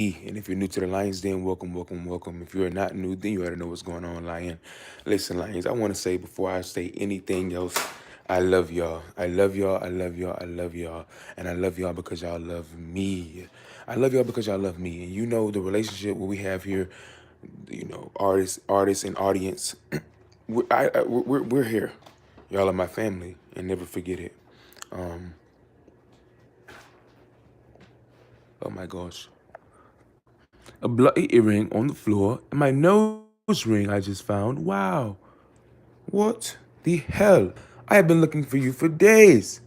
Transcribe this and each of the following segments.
And if you're new to the Lions Den, welcome, welcome, welcome. If you're not new, then you already know what's going on, Lion. Listen, Lions, I want to say before I say anything else, I love y'all. I love y'all. I love y'all. I love y'all. And I love y'all because y'all love me. I love y'all because y'all love me. And you know the relationship what we have here, artists, and audience. We're here. Y'all are my family, and never forget it. Um, oh my gosh. A bloody earring on the floor, and my nose ring I just found. Wow. What the hell? I have been looking for you for days.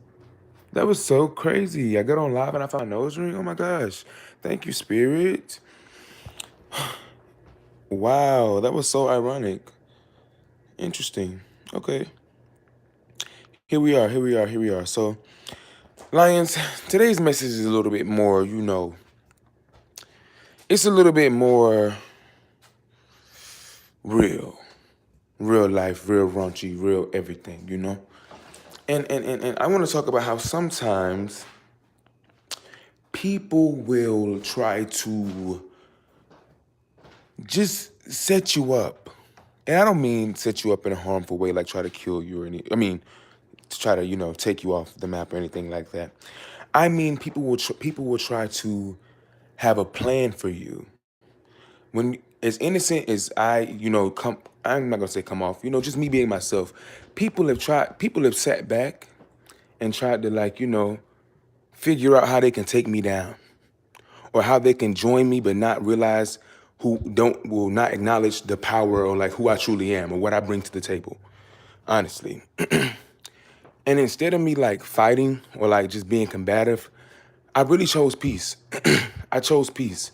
That was so crazy. I got on live and I found my nose ring. Oh my gosh. Thank you, Spirit. Wow, that was so ironic. Interesting. Okay. Here we are. Here we are. Here we are. So, Lions, today's message is a little bit more, it's a little bit more real. Real life, real raunchy, real everything. And I want to talk about how sometimes people will try to just set you up. And I don't mean set you up in a harmful way, like try to kill you or any. I mean, to try to take you off the map or anything like that. I mean, people will try to have a plan for you. When as innocent as come. I'm not gonna say come off. Just me being myself. People have sat back and tried to figure out how they can take me down or how they can join me but not realize who don't will not acknowledge the power or like who I truly am or what I bring to the table. Honestly. And instead of me like fighting or like just being combative, I really chose peace. I chose peace.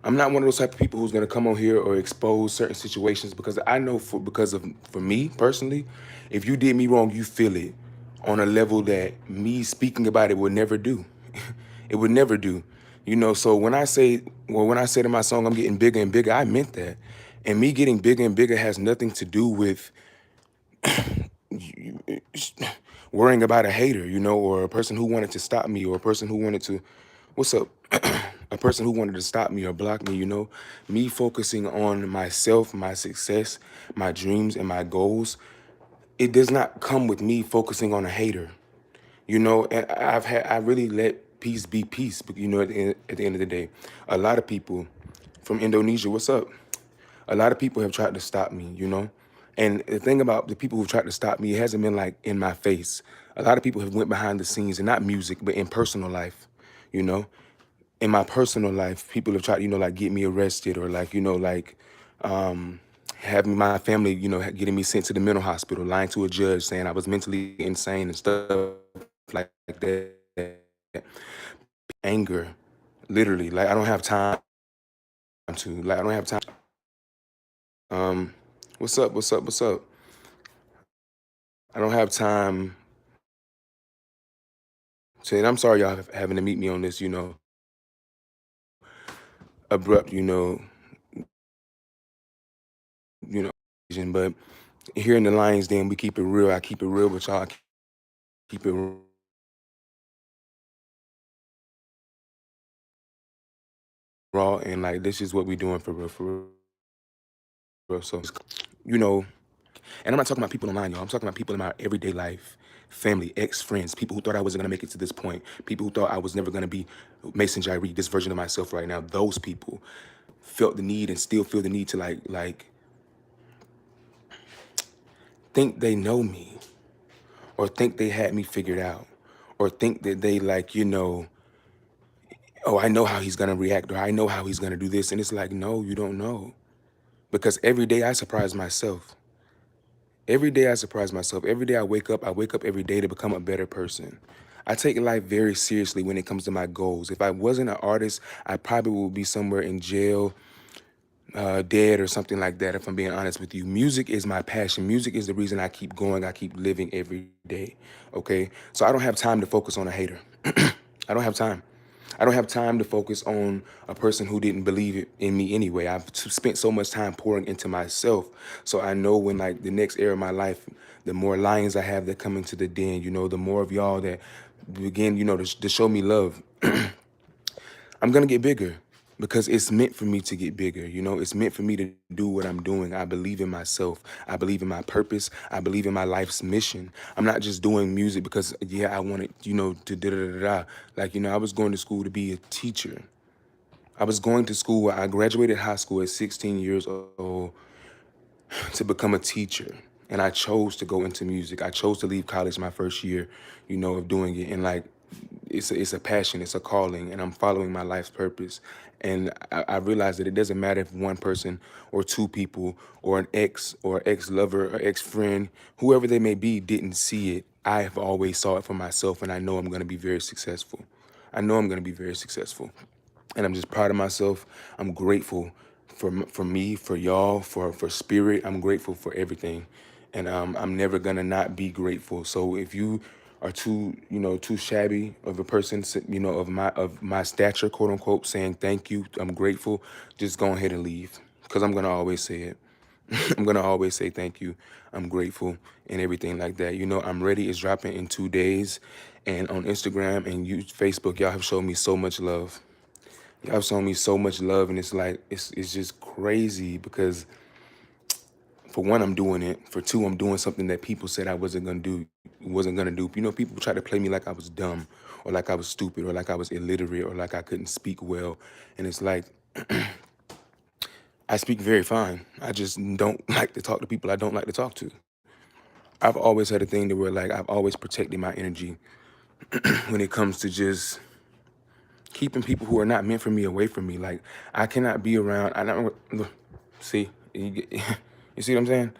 I'm not one of those type of people who's gonna come on here or expose certain situations because I know for me personally, if you did me wrong, you feel it on a level that me speaking about it would never do. It would never do. So when I said in my song I'm getting bigger and bigger, I meant that. And me getting bigger and bigger has nothing to do with worrying about a hater, or a person who wanted to stop me, or a person who wanted to, what's up? A person who wanted to stop me or block me. Me focusing on myself, my success, my dreams, and my goals. It does not come with me focusing on a hater, And I really let peace be peace, but at the end of the day, a lot of people from Indonesia, what's up? A lot of people have tried to stop me. And the thing about the people who've tried to stop me, it hasn't been like in my face. A lot of people have went behind the scenes, and not music, but in personal life, you know. In my personal life, people have tried, like get me arrested or having my family, getting me sent to the mental hospital, lying to a judge, saying I was mentally insane and stuff like that. Anger, literally, like I don't have time to, like I don't have time. What's up? What's up? What's up? I don't have time to, and I'm sorry y'all having to meet me on this, abrupt, but here in the Lions Den, we keep it real. I keep it real with y'all. I keep it raw, and like this is what we doing for real, for real. So, you know, and I'm not talking about people online, y'all. I'm talking about people in my everyday life, family, ex-friends, people who thought I wasn't gonna make it to this point, people who thought I was never gonna be Mason Jyree, this version of myself right now. Those people felt the need and still feel the need to like think they know me or think they had me figured out or think that they oh, I know how he's gonna react or I know how he's gonna do this. And it's like, no, you don't know. Because every day I surprise myself. Every day I surprise myself. Every day I wake up every day to become a better person. I take life very seriously when it comes to my goals. If I wasn't an artist, I probably would be somewhere in jail, dead or something like that, if I'm being honest with you. Music is my passion. Music is the reason I keep going, I keep living every day, okay? So I don't have time to focus on a hater. I don't have time. I don't have time to focus on a person who didn't believe it in me anyway. I've spent so much time pouring into myself. So I know when like the next era of my life, the more lions I have that come into the den, the more of y'all that begin, to show me love. I'm gonna get bigger because it's meant for me to get bigger. It's meant for me to do what I'm doing. I believe in myself. I believe in my purpose. I believe in my life's mission. I'm not just doing music because, yeah, I wanted, to da da da da. Like, I was going to school to be a teacher. I was going to school. I graduated high school at 16 years old to become a teacher. And I chose to go into music. I chose to leave college my first year, of doing it. And like, it's a passion, it's a calling, and I'm following my life's purpose. And I realized that it doesn't matter if one person or two people or an ex or ex lover or ex friend, whoever they may be, didn't see it. I have always saw it for myself, and I know I'm going to be very successful. I know I'm going to be very successful, and I'm just proud of myself. I'm grateful for me, for y'all, for spirit. I'm grateful for everything, and I'm never gonna not be grateful. So if you are too shabby of a person, of my stature, quote unquote, saying thank you, I'm grateful, just go ahead and leave, because I'm gonna always say it. I'm gonna always say thank you. I'm grateful and everything like that. I'm Ready is dropping in 2 days, and on Instagram and Facebook, y'all have shown me so much love. Y'all have shown me so much love, and it's like it's just crazy because, for one, I'm doing it. For two, I'm doing something that people said I wasn't gonna do. People try to play me like I was dumb, or like I was stupid, or like I was illiterate, or like I couldn't speak well. And it's like, I speak very fine. I just don't like to talk to people I don't like to talk to. I've always had a thing to where, like, I've always protected my energy when it comes to just keeping people who are not meant for me away from me. Like, I cannot be around. I don't see. You see what I'm saying?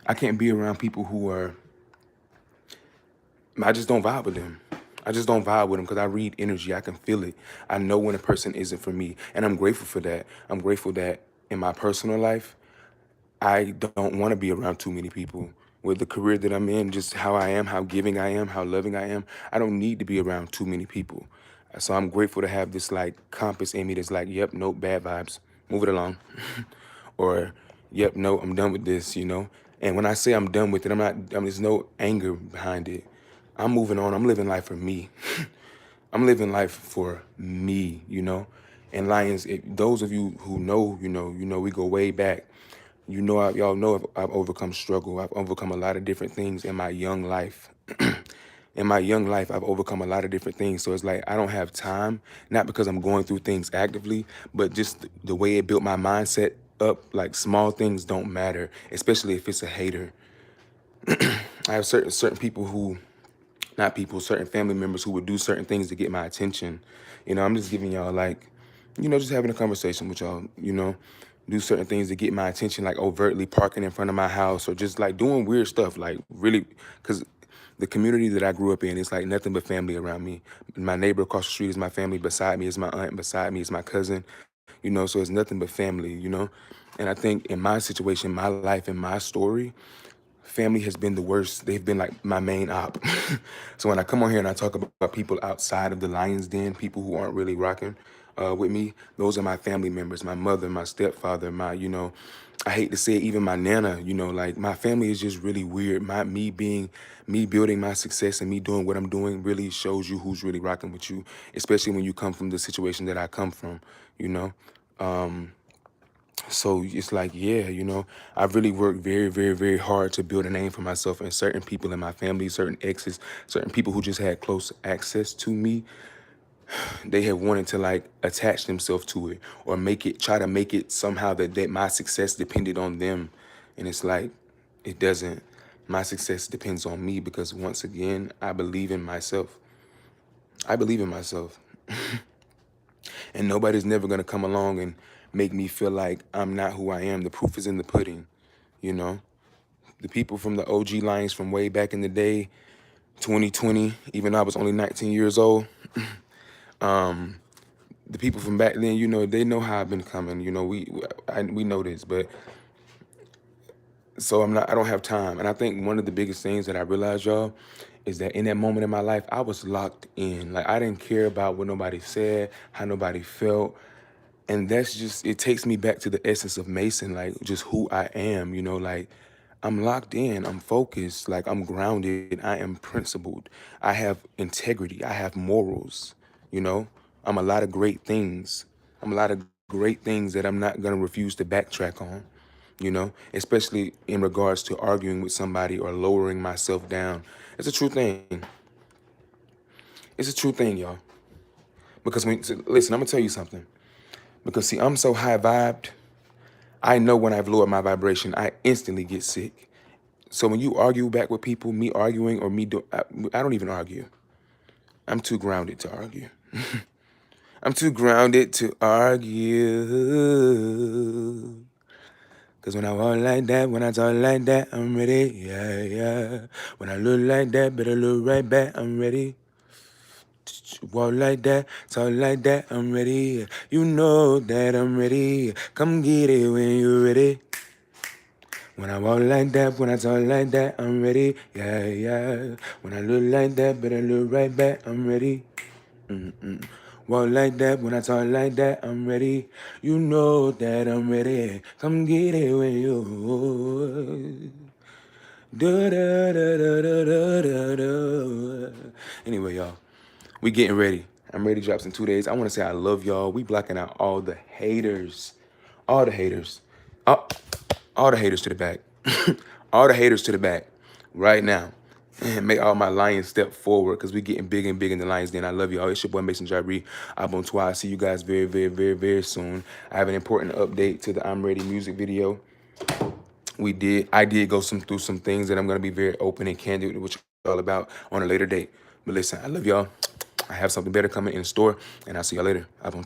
I can't be around people who are. I just don't vibe with them. I just don't vibe with them because I read energy. I can feel it. I know when a person isn't for me, and I'm grateful for that. I'm grateful that in my personal life, I don't want to be around too many people. With the career that I'm in, just how I am, how giving I am, how loving I am, I don't need to be around too many people. So I'm grateful to have this like compass in me that's like, yep, nope, bad vibes, move it along. Or, yep, no, I'm done with this. And when I say I'm done with it, there's no anger behind it. I'm moving on. I'm living life for me. I'm living life for me. And Lions, those of you who know, we go way back. Y'all know I've overcome struggle. I've overcome a lot of different things in my young life. In my young life, I've overcome a lot of different things. So it's like I don't have time, not because I'm going through things actively, but just the way it built my mindset up. Like, small things don't matter, especially if it's a hater. I have certain people who, not people, certain family members who would do certain things to get my attention. I'm just giving y'all, like, just having a conversation with y'all, do certain things to get my attention, like overtly parking in front of my house, or just like doing weird stuff, like really, because the community that I grew up in, it's like nothing but family around me. My neighbor across the street is my family. Beside me is my aunt. Beside me is my cousin. So it's nothing but family. And I think in my situation, my life, and my story, family has been the worst. They've been like my main op. So when I come on here and I talk about people outside of the Lion's Den, people who aren't really rocking with me, those are my family members, my mother, my stepfather, I hate to say it, even my nana. Like, my family is just really weird. Me building my success and me doing what I'm doing really shows you who's really rocking with you, especially when you come from the situation that I come from, you know. So it's like, yeah, I've really worked very, very, very hard to build a name for myself, and certain people in my family, certain exes, certain people who just had close access to me, they have wanted to like attach themselves to it, or try to make it somehow that my success depended on them. And it's like, it doesn't. My success depends on me, because once again, I believe in myself. I believe in myself. And nobody's never going to come along and make me feel like I'm not who I am. The proof is in the pudding, you know? The people from the OG Lions from way back in the day, 2020, even though I was only 19 years old, the people from back then, they know how I've been coming. We know this, but so I don't have time. And I think one of the biggest things that I realized, y'all, is that in that moment in my life, I was locked in. Like, I didn't care about what nobody said, how nobody felt. And that's just, it takes me back to the essence of Mason, like just who I am, like I'm locked in, I'm focused, like I'm grounded, I am principled, I have integrity, I have morals, you know, I'm a lot of great things. I'm a lot of great things that I'm not gonna refuse to backtrack on, especially in regards to arguing with somebody or lowering myself down. It's a true thing. It's a true thing, y'all. Because listen, I'm gonna tell you something. Because see, I'm so high vibed. I know when I've lowered my vibration, I instantly get sick. So when you argue back with people, me arguing or me do, I don't even argue. I'm too grounded to argue. I'm too grounded to argue. Cause when I walk like that, when I talk like that, I'm ready, yeah, yeah. When I look like that, better look right back, I'm ready. Walk like that, talk like that, I'm ready. You know that I'm ready. Come get it when you're ready. When I walk like that, when I talk like that, I'm ready, yeah, yeah. When I look like that, better look right back, I'm ready. Walk like that, when I talk like that, I'm ready. You know that I'm ready. Come get it when you. Da, da, da, da, da, da, da, da. Anyway, y'all, we getting ready. I'm ready to drop in 2 days. I want to say I love y'all. We blocking out all the haters. All the haters. All the haters to the back. All the haters to the back. Right now. And make all my lions step forward because we getting big and big in the Lions Den. I love y'all. It's your boy Mason Jyree. I'm on Twi. See you guys very, very, very, very soon. I have an important update to the I'm Ready music video. I did go through some things that I'm gonna be very open and candid with y'all about on a later date. But listen, I love y'all. I have something better coming in store, and I'll see y'all later. I'm on